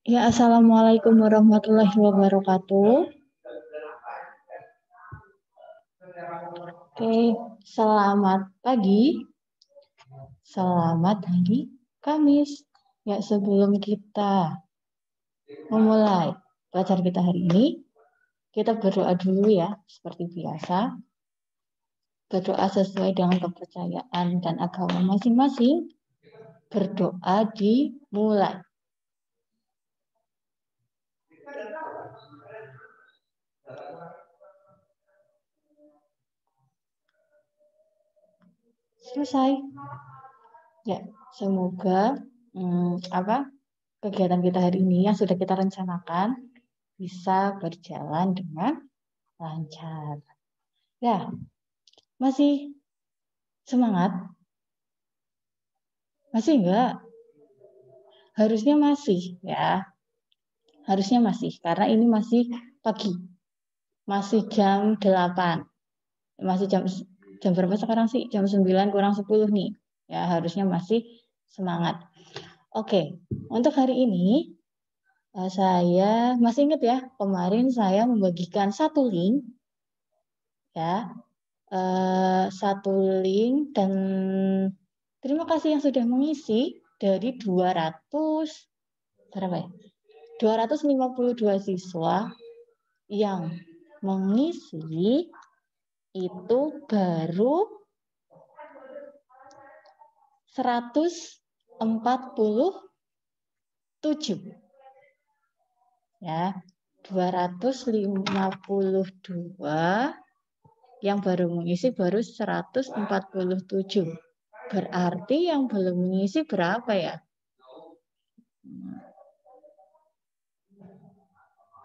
Ya, Assalamualaikum warahmatullahi wabarakatuh. Oke, selamat pagi, selamat hari Kamis. Ya, sebelum kita memulai pelajaran kita hari ini, kita berdoa dulu ya, seperti biasa. Berdoa sesuai dengan kepercayaan dan agama masing-masing. Berdoa dimulai. Selesai. Ya, semoga kegiatan kita hari ini yang sudah kita rencanakan bisa berjalan dengan lancar. Ya, masih semangat? Masih enggak? Harusnya masih ya. Harusnya masih karena ini masih pagi. Masih jam 8. Masih jam berapa sekarang sih? Jam 9 kurang 10 nih. Ya, harusnya masih semangat. Oke, untuk hari ini saya masih ingat ya, kemarin saya membagikan satu link ya. Satu link dan terima kasih yang sudah mengisi dari 200 berapa ya? 252 siswa yang mengisi itu baru 147 ya, 252 yang baru mengisi baru 147. Berarti yang belum mengisi berapa ya?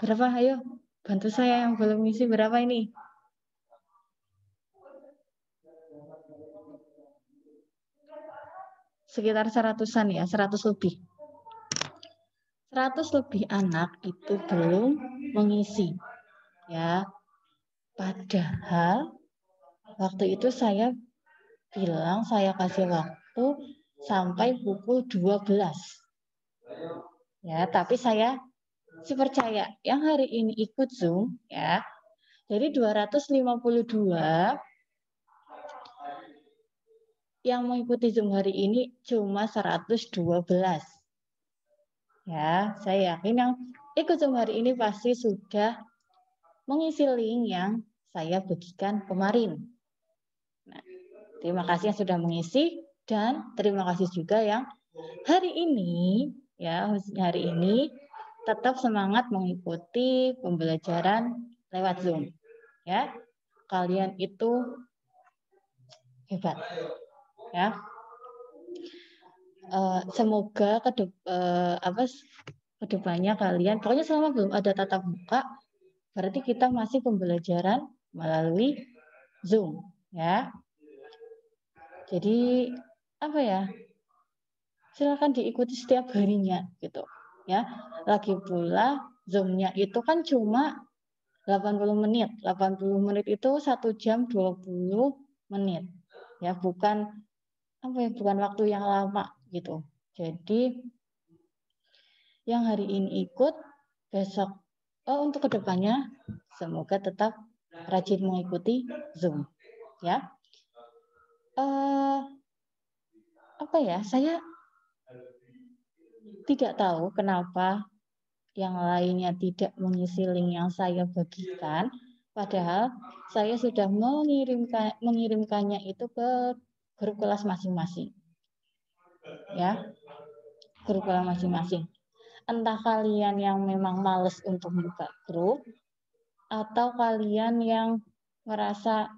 Berapa? Ayo, bantu saya yang belum mengisi berapa ini? Sekitar 100-an ya, 100 lebih. 100 lebih anak itu belum mengisi. Ya. Padahal waktu itu saya bilang saya kasih waktu sampai pukul 12. Ya, tapi saya percaya yang hari ini ikut Zoom ya. Jadi 252 yang mengikuti Zoom hari ini cuma 112. Ya, saya yakin yang ikut Zoom hari ini pasti sudah mengisi link yang saya bagikan kemarin. Nah, terima kasih yang sudah mengisi dan terima kasih juga yang hari ini ya, hari ini tetap semangat mengikuti pembelajaran lewat Zoom. Ya. Kalian itu hebat. Ya. Semoga kedepannya kalian, pokoknya selama belum ada tatap muka, berarti kita masih pembelajaran melalui Zoom, ya. Jadi apa ya? Silakan diikuti setiap harinya, gitu, ya. Lagi pula Zoom-nya itu kan cuma 80 menit. 80 menit itu 1 jam 20 menit, ya. Bukan bukan waktu yang lama, gitu. Jadi yang hari ini ikut, besok untuk kedepannya semoga tetap rajin mengikuti Zoom, ya. Saya tidak tahu kenapa yang lainnya tidak mengisi link yang saya bagikan, padahal saya sudah mengirimkannya itu ke grup kelas masing-masing, ya, grup kelas masing-masing. Entah kalian yang memang males untuk buka grup, atau kalian yang merasa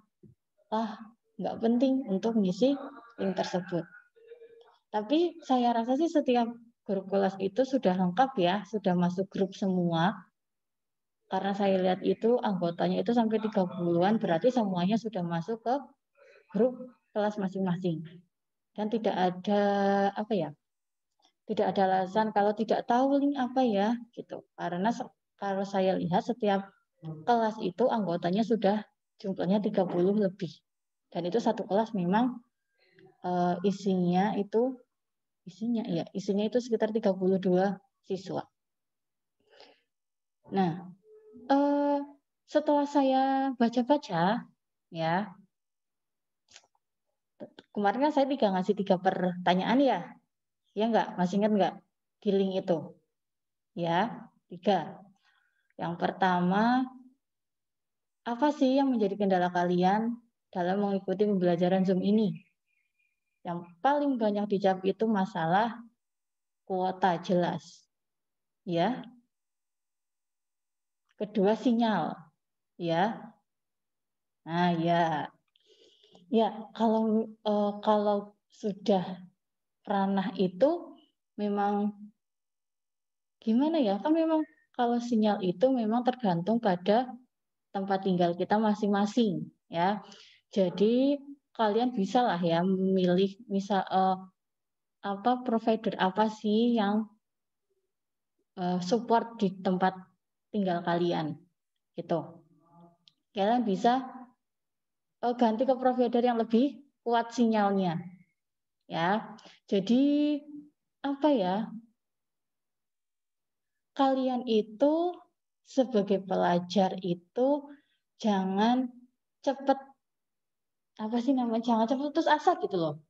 nggak penting untuk mengisi link tersebut. Tapi saya rasa sih setiap grup kelas itu sudah lengkap ya, sudah masuk grup semua. Karena saya lihat itu anggotanya itu sampai 30-an, berarti semuanya sudah masuk ke grup kelas masing-masing. Dan tidak ada tidak ada alasan kalau tidak tahu link apa ya, gitu. Karena kalau saya lihat setiap kelas itu anggotanya sudah jumlahnya 30 lebih. Dan itu satu kelas memang isinya itu sekitar 32 siswa. Nah, setelah saya baca-baca, ya, kemarin kan saya ngasih 3 pertanyaan ya, ya nggak? Masih ingat nggak di link itu? Ya, 3. Yang pertama, apa sih yang menjadi kendala kalian dalam mengikuti pembelajaran Zoom ini? Yang paling banyak dijawab itu masalah kuota, jelas. Ya. Kedua, sinyal. Ya. Nah, ya. Ya, kalau sudah ranah itu memang gimana ya? Kan memang kalau sinyal itu memang tergantung pada tempat tinggal kita masing-masing, ya. Jadi kalian bisa lah ya memilih misal provider apa sih yang support di tempat tinggal kalian, gitu. Kalian bisa ganti ke provider yang lebih kuat sinyalnya, ya. Jadi apa ya? Kalian itu sebagai pelajar itu jangan cepet jangan cepet putus asa gitu loh.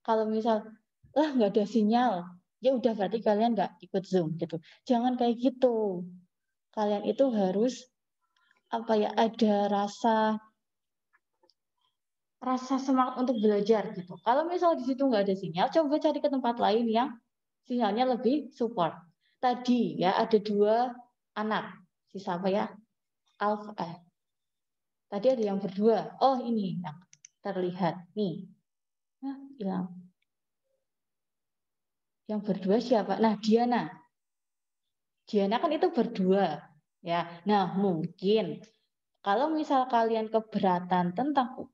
Kalau misal nggak ada sinyal, ya udah berarti kalian nggak ikut Zoom gitu. Jangan kayak gitu. Kalian itu harus ada rasa semangat untuk belajar gitu. Kalau misal di situ nggak ada sinyal, coba cari ke tempat lain yang sinyalnya lebih support. Tadi ya ada 2 anak, si siapa ya? Tadi ada yang berdua. Oh ini yang terlihat nih. Nah, hilang. Yang berdua siapa? Nah, Diana. Diana kan itu berdua, ya. Nah, mungkin kalau misal kalian keberatan tentang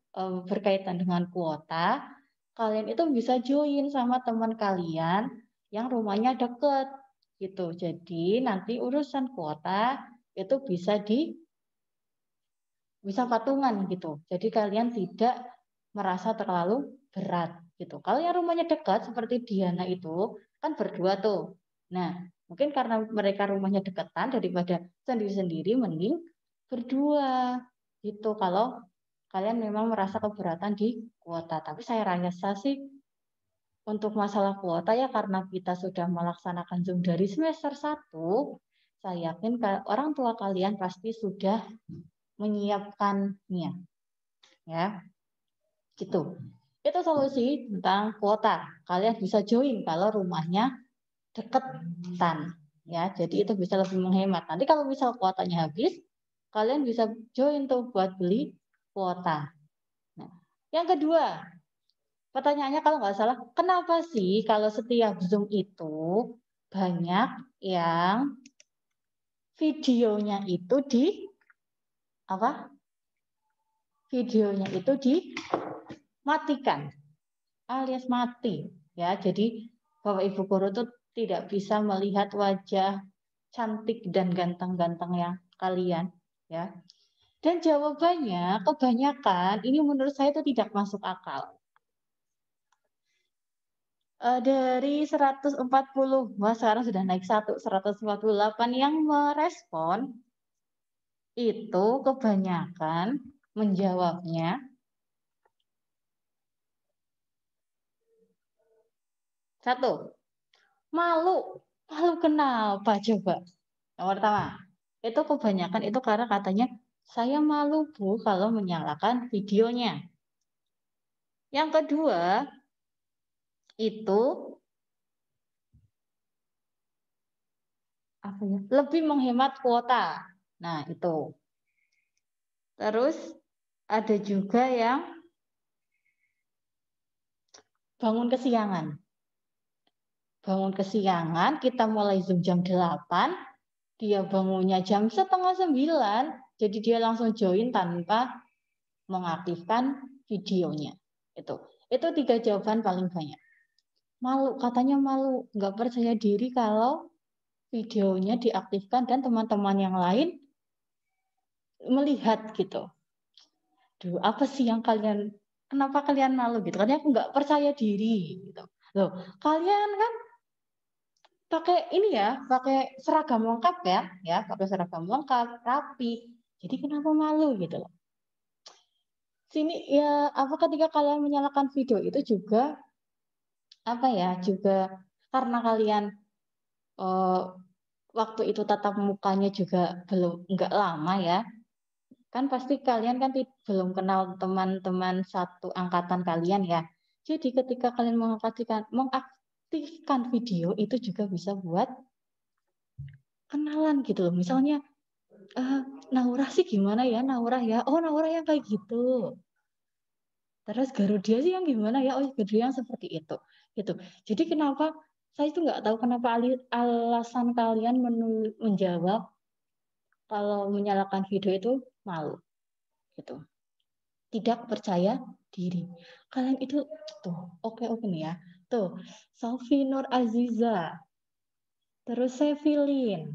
berkaitan dengan kuota, kalian itu bisa join sama teman kalian yang rumahnya deket gitu. Jadi nanti urusan kuota itu bisa patungan gitu. Jadi kalian tidak merasa terlalu berat gitu. Kalau yang rumahnya dekat seperti Diana itu kan berdua tuh. Nah, mungkin karena mereka rumahnya dekatan daripada sendiri-sendiri mending berdua gitu. Kalau kalian memang merasa keberatan di kuota. Tapi saya rasa sih untuk masalah kuota ya karena kita sudah melaksanakan Zoom dari semester 1, saya yakin orang tua kalian pasti sudah menyiapkannya, ya, gitu. Itu solusi tentang kuota. Kalian bisa join kalau rumahnya deketan, ya. Jadi itu bisa lebih menghemat. Nanti kalau misal kuotanya habis, kalian bisa join tuh buat beli kuota. Nah, yang kedua, pertanyaannya kalau nggak salah, kenapa sih kalau setiap Zoom itu banyak yang videonya itu apa? Videonya itu dimatikan alias mati, ya. Jadi Bapak Ibu guru itu tidak bisa melihat wajah cantik dan ganteng-ganteng yang kalian, ya. Dan jawabannya kebanyakan ini menurut saya itu tidak masuk akal. Dari 140, wah sekarang sudah naik 148 yang merespon itu kebanyakan menjawabnya satu, malu. Malu kenapa coba? Yang pertama, itu kebanyakan itu karena katanya saya malu Bu kalau menyalakan videonya. Yang kedua, itu lebih menghemat kuota. Nah, itu. Terus ada juga yang bangun kesiangan. Bangun kesiangan, kita mulai Zoom jam 8, dia bangunnya jam setengah 9, jadi dia langsung join tanpa mengaktifkan videonya. Itu 3 jawaban paling banyak. Malu, katanya malu, nggak percaya diri kalau videonya diaktifkan dan teman-teman yang lain melihat gitu. Duh, apa sih yang kenapa kalian malu gitu? Karena aku nggak percaya diri gitu. Loh, kalian kan pakai ini ya, pakai seragam lengkap ya, pakai seragam lengkap, rapi. Jadi kenapa malu gitu loh. Sini ya, apa ketika kalian menyalakan video itu juga apa ya, juga karena kalian waktu itu tatap mukanya juga belum nggak lama ya. Kan pasti kalian kan belum kenal teman-teman satu angkatan kalian ya. Jadi ketika kalian mengaktifkan video itu juga bisa buat kenalan gitu loh. Misalnya, Naura sih gimana ya, Naura ya? Oh, Naura yang kayak gitu. Terus Garudia sih yang gimana ya? Oh, Garudia yang seperti itu. Gitu. Jadi kenapa saya itu nggak tahu kenapa alasan kalian menjawab kalau menyalakan video itu malu gitu. Tidak percaya diri. Kalian itu tuh, oke nih ya. Tuh, Sofi Nur Aziza, terus Sevilin,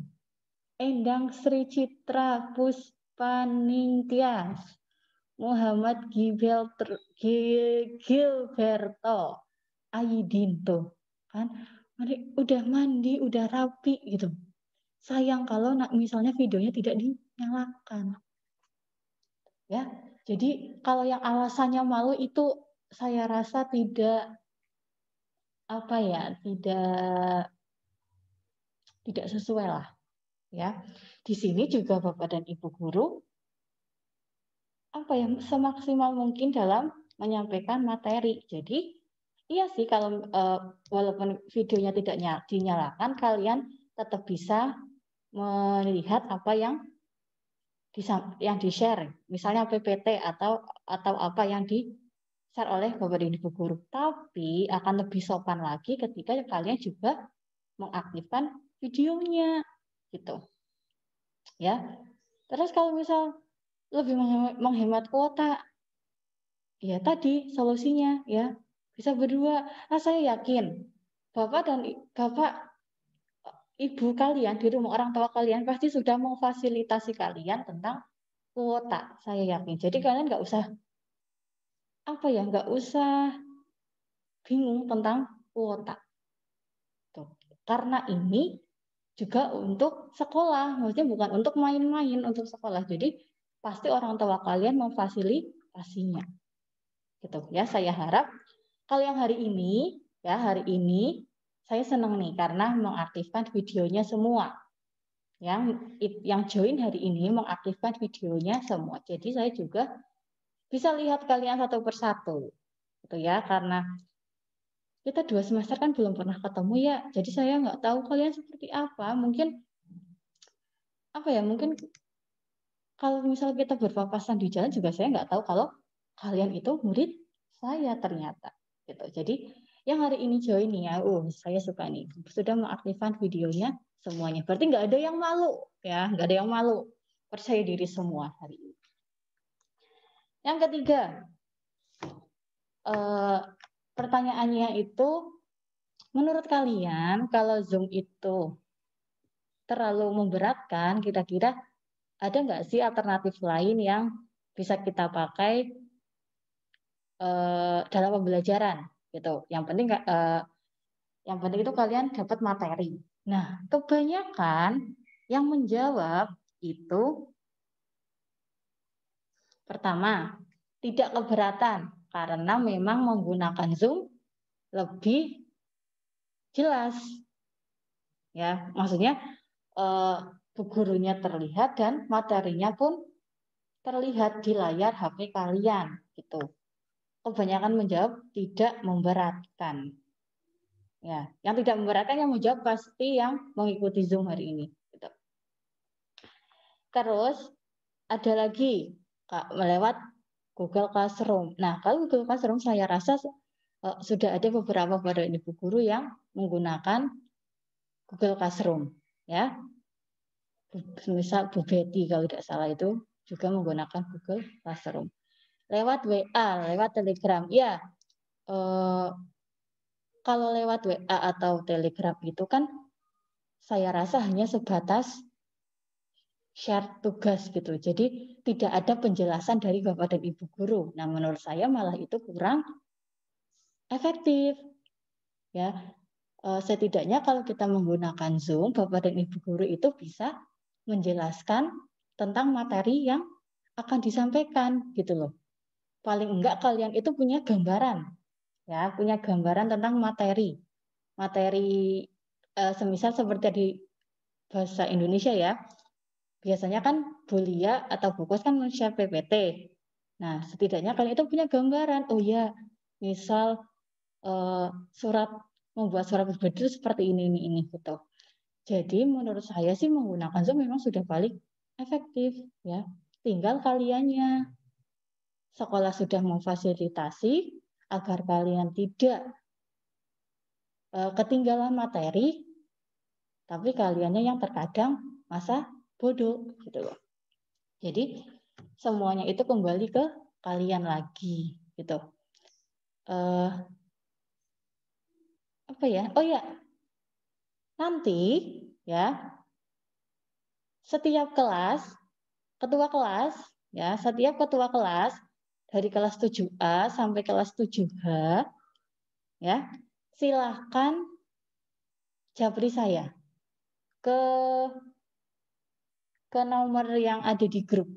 Endang Sri Citra Puspaningtyas, Muhammad Gilberto, Aidin tuh kan, udah mandi, udah rapi gitu. Sayang kalau misalnya videonya tidak dinyalakan. Ya, jadi kalau yang alasannya malu itu saya rasa tidak apa ya, tidak sesuai lah ya. Di sini juga Bapak dan Ibu guru apa ya, semaksimal mungkin dalam menyampaikan materi. Jadi iya sih kalau walaupun videonya tidak dinyalakan, kalian tetap bisa melihat apa yang di-share, misalnya PPT atau apa yang di-share oleh Bapak dan Ibu guru. Tapi akan lebih sopan lagi ketika kalian juga mengaktifkan videonya gitu. Ya. Terus kalau misal lebih menghemat kuota, ya tadi solusinya ya bisa berdua. Nah, saya yakin Bapak Ibu kalian di rumah, orang tua kalian pasti sudah memfasilitasi kalian tentang kuota. Saya yakin. Jadi kalian nggak usah nggak usah bingung tentang kuota. Tuh. Karena ini juga untuk sekolah, maksudnya bukan untuk main-main, untuk sekolah. Jadi pasti orang tua kalian memfasilitasinya. Gitu ya. Saya harap kalau yang hari ini saya senang nih karena mengaktifkan videonya semua. Yang join hari ini mengaktifkan videonya semua. Jadi saya juga bisa lihat kalian satu persatu. Gitu ya, karena kita 2 semester kan belum pernah ketemu ya. Jadi saya nggak tahu kalian seperti apa. Mungkin mungkin kalau misal kita berpapasan di jalan juga saya nggak tahu kalau kalian itu murid saya ternyata. Gitu. Jadi yang hari ini join nih ya, saya suka nih. Sudah mengaktifkan videonya semuanya. Berarti nggak ada yang malu ya, nggak ada yang malu. Percaya diri semua hari ini. Yang ketiga, pertanyaannya itu, menurut kalian kalau Zoom itu terlalu memberatkan, kira-kira ada nggak sih alternatif lain yang bisa kita pakai dalam pembelajaran gitu. Yang penting itu kalian dapat materi. Nah, kebanyakan yang menjawab itu pertama, tidak keberatan karena memang menggunakan Zoom lebih jelas. Ya, maksudnya bu gurunya terlihat dan materinya pun terlihat di layar HP kalian gitu. Kebanyakan menjawab tidak memberatkan. Ya, yang tidak memberatkan yang menjawab pasti yang mengikuti Zoom hari ini gitu. Terus ada lagi melewat Google Classroom. Nah, kalau Google Classroom saya rasa sudah ada beberapa pada ibu guru yang menggunakan Google Classroom ya. Misal Bu Betty kalau tidak salah itu juga menggunakan Google Classroom. Lewat WA, lewat Telegram. Ya, kalau lewat WA atau Telegram itu kan saya rasa hanya sebatas share tugas gitu. Jadi tidak ada penjelasan dari Bapak dan Ibu guru. Nah, menurut saya malah itu kurang efektif. Ya. setidaknya kalau kita menggunakan Zoom, Bapak dan Ibu guru itu bisa menjelaskan tentang materi yang akan disampaikan gitu loh. Paling enggak kalian itu punya gambaran, ya, punya gambaran tentang materi semisal seperti di bahasa Indonesia ya. Biasanya kan Bulia atau Bukos kan share PPT. Nah, setidaknya kalian itu punya gambaran. Oh ya, misal membuat surat pribadi itu seperti ini gitu. Jadi menurut saya sih menggunakan Zoom memang sudah paling efektif ya. Tinggal kaliannya. Sekolah sudah memfasilitasi agar kalian tidak ketinggalan materi, tapi kaliannya yang terkadang masa bodoh gitu loh. Jadi semuanya itu kembali ke kalian lagi gitu. Apa ya? Oh ya, nanti ya setiap kelas, ketua kelas ya, setiap ketua kelas dari kelas 7A sampai kelas 7H ya, silahkan japri saya ke nomor yang ada di grup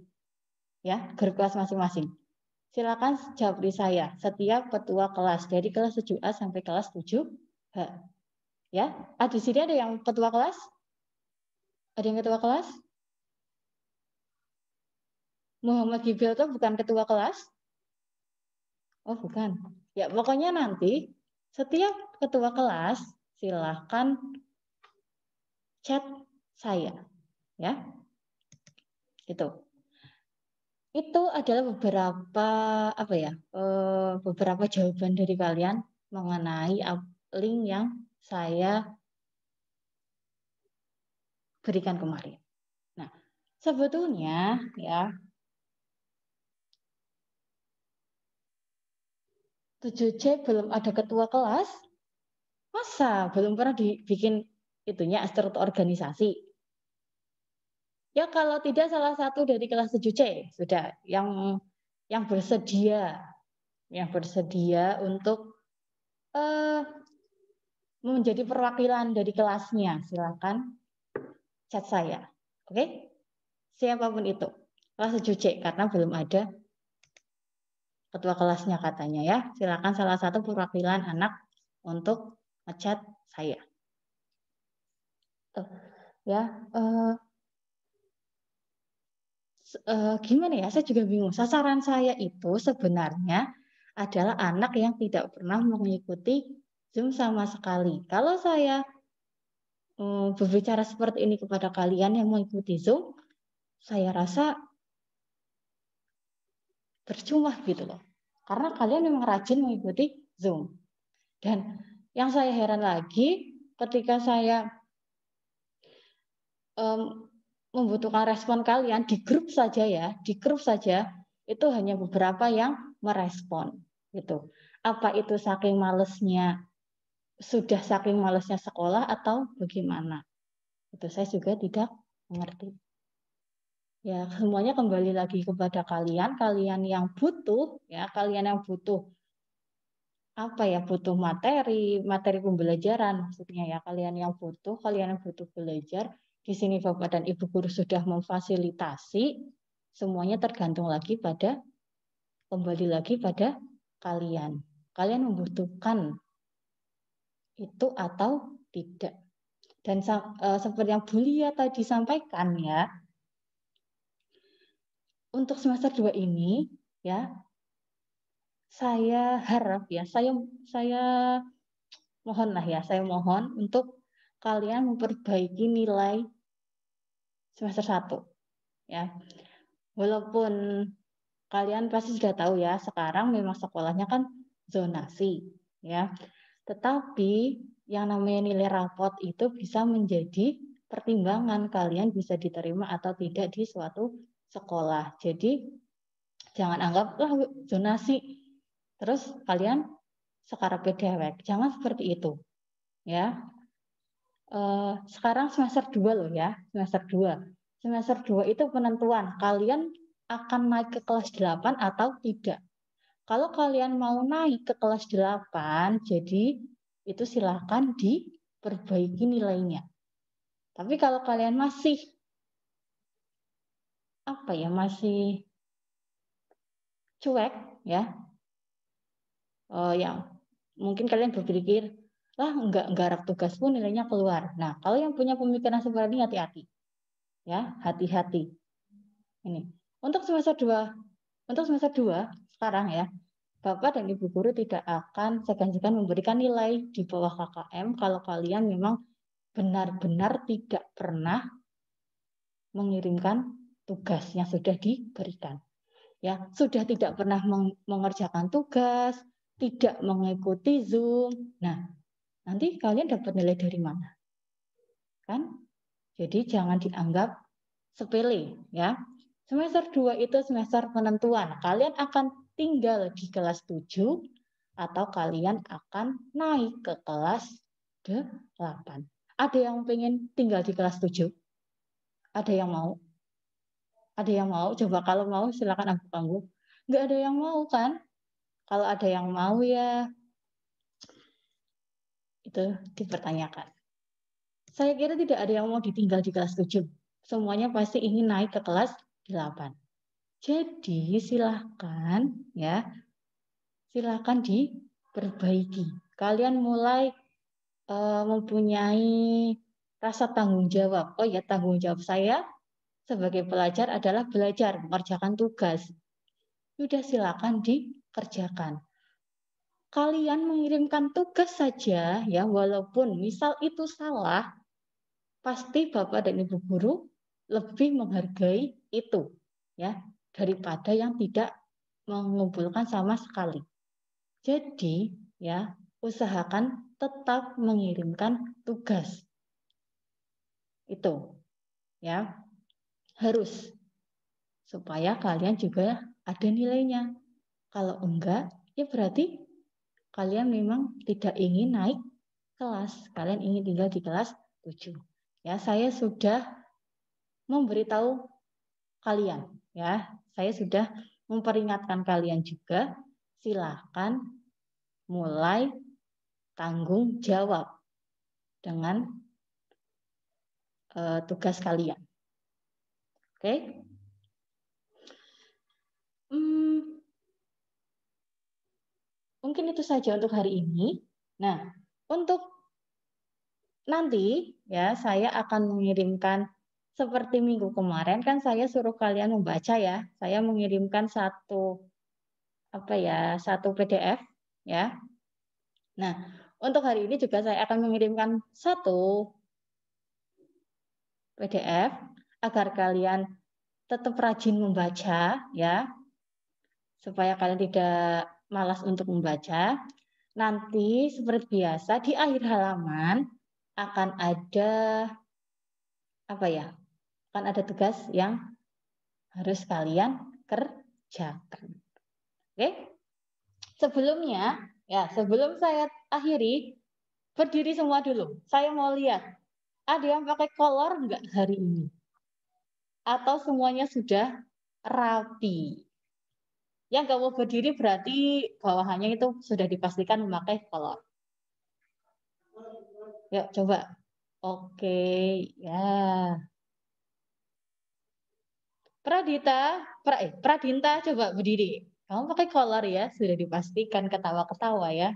ya, grup kelas masing-masing. Silakan japri saya setiap ketua kelas dari kelas 7A sampai kelas 7H. Ya, di sini ada yang ketua kelas? Ada yang ketua kelas? Muhammad Gibril itu bukan ketua kelas? Oh, bukan. Ya, pokoknya nanti setiap ketua kelas silahkan chat saya. Ya. Itu adalah beberapa jawaban dari kalian mengenai link yang saya berikan kemarin. Nah, sebetulnya ya 7C belum ada ketua kelas, masa belum pernah dibikin itunya struktur organisasi. Ya kalau tidak salah satu dari kelas 7C sudah yang bersedia untuk menjadi perwakilan dari kelasnya, silakan chat saya. Oke? Siapapun itu. Kelas 7C karena belum ada ketua kelasnya katanya ya. Silakan salah satu perwakilan anak untuk ngechat saya. Ya, gimana ya? Saya juga bingung. Sasaran saya itu sebenarnya adalah anak yang tidak pernah mengikuti Zoom sama sekali. Kalau saya berbicara seperti ini kepada kalian yang mengikuti Zoom, saya rasa percuma gitu loh. Karena kalian memang rajin mengikuti Zoom. Dan yang saya heran lagi ketika saya membutuhkan respon kalian di grup saja ya, itu hanya beberapa yang merespon gitu. Apa itu saking malesnya sekolah atau bagaimana? Itu saya juga tidak mengerti. Ya, semuanya kembali lagi kepada kalian yang butuh ya, butuh materi pembelajaran maksudnya ya, kalian yang butuh belajar. Di sini Bapak dan Ibu guru sudah memfasilitasi, semuanya kembali lagi pada kalian. Kalian membutuhkan itu atau tidak. Dan seperti yang Bulia tadi sampaikan ya, untuk semester 2 ini ya, saya harap ya, saya mohon untuk kalian memperbaiki nilai semester 1 ya. Walaupun kalian pasti sudah tahu ya, sekarang memang sekolahnya kan zonasi ya. Tetapi yang namanya nilai rapot itu bisa menjadi pertimbangan kalian bisa diterima atau tidak di suatu sekolah. Jadi jangan anggaplah zonasi terus kalian sekarang dewek. Jangan seperti itu. Ya. Sekarang semester 2 loh ya, semester 2. Semester 2 itu penentuan kalian akan naik ke kelas 8 atau tidak. Kalau kalian mau naik ke kelas 8, jadi itu silakan perbaiki nilainya. Tapi kalau kalian masih masih cuek ya, yang mungkin kalian berpikir lah enggak garap tugas pun nilainya keluar. Nah, kalau yang punya pemikiran seperti ini hati-hati. Ya, hati-hati. Ini. Untuk semester 2 sekarang ya, Bapak dan Ibu guru tidak akan segan-segan memberikan nilai di bawah KKM kalau kalian memang benar-benar tidak pernah mengirimkan tugas yang sudah diberikan. Ya, sudah tidak pernah mengerjakan tugas, tidak mengikuti Zoom. Nah, nanti kalian dapat nilai dari mana? Kan? Jadi jangan dianggap sepele ya. Semester 2 itu semester penentuan. Kalian akan tinggal di kelas 7 atau kalian akan naik ke kelas 8. Ada yang pengen tinggal di kelas 7? Ada yang mau? Ada yang mau? Coba kalau mau silakan angguk-angguk. Nggak ada yang mau kan? Kalau ada yang mau ya itu dipertanyakan. Saya kira tidak ada yang mau ditinggal di kelas 7. Semuanya pasti ingin naik ke kelas 8. Jadi silahkan ya, silahkan diperbaiki. Kalian mulai mempunyai rasa tanggung jawab. Oh ya, tanggung jawab saya sebagai pelajar adalah belajar, mengerjakan tugas. Sudah silakan dikerjakan. Kalian mengirimkan tugas saja ya, walaupun misal itu salah, pasti Bapak dan Ibu guru lebih menghargai itu ya daripada yang tidak mengumpulkan sama sekali. Jadi ya, usahakan tetap mengirimkan tugas. Itu ya, harus supaya kalian juga ada nilainya. Kalau enggak, ya berarti kalian memang tidak ingin naik kelas, kalian ingin tinggal di kelas 7. Ya, saya sudah memberitahu kalian ya. Saya sudah memperingatkan kalian juga, silahkan mulai tanggung jawab dengan tugas kalian. Oke? Mungkin itu saja untuk hari ini. Nah, untuk nanti ya saya akan mengirimkan seperti minggu kemarin kan saya suruh kalian membaca ya. Saya mengirimkan satu PDF ya. Nah, untuk hari ini juga saya akan mengirimkan satu PDF agar kalian tetap rajin membaca ya. Supaya kalian tidak malas untuk membaca. Nanti seperti biasa di akhir halaman akan ada akan ada tugas yang harus kalian kerjakan. Oke? Sebelum saya akhiri, berdiri semua dulu. Saya mau lihat, ada yang pakai kolor enggak hari ini? Atau semuanya sudah rapi? Yang nggak mau berdiri berarti bawahannya itu sudah dipastikan memakai kolor. Yuk, coba. Oke, ya. Pradinta coba berdiri. Kamu pakai kolor ya, sudah dipastikan ketawa-ketawa ya.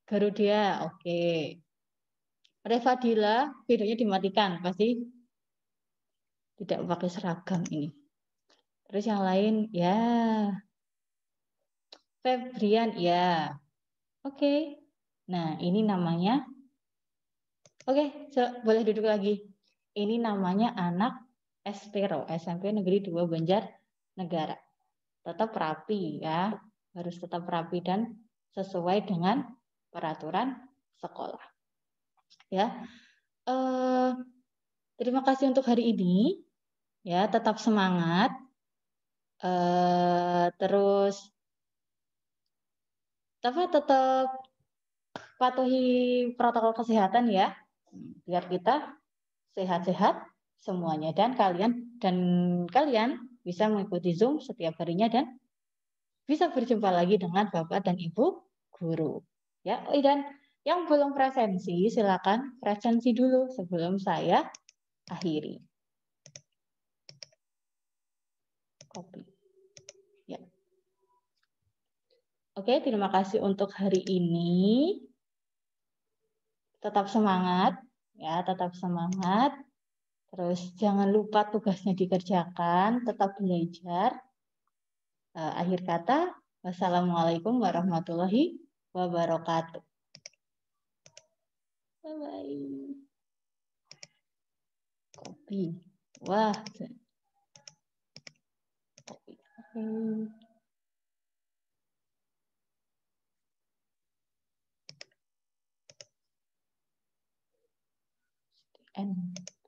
Garudia, oke. Revadila, videonya dimatikan, pasti tidak pakai seragam ini. Terus yang lain, ya. Febrian, ya. Oke. Nah, ini namanya. Oke, boleh duduk lagi. Ini namanya anak Espero, SMP Negeri 2 Banjarnegara. Tetap rapi ya, harus tetap rapi dan sesuai dengan peraturan sekolah. Ya, terima kasih untuk hari ini. Ya, tetap semangat. Terus tetap patuhi protokol kesehatan ya, biar kita sehat-sehat semuanya dan kalian bisa mengikuti Zoom setiap harinya dan bisa berjumpa lagi dengan Bapak dan Ibu guru. Ya, dan Yang belum presensi, silakan presensi dulu sebelum saya akhiri. Copy. Ya. Oke, terima kasih untuk hari ini. Tetap semangat, ya, tetap semangat. Terus jangan lupa tugasnya dikerjakan, tetap belajar. Akhir kata, wassalamualaikum warahmatullahi wabarakatuh. Bye-bye. Copy. Wah. Copy. Oke.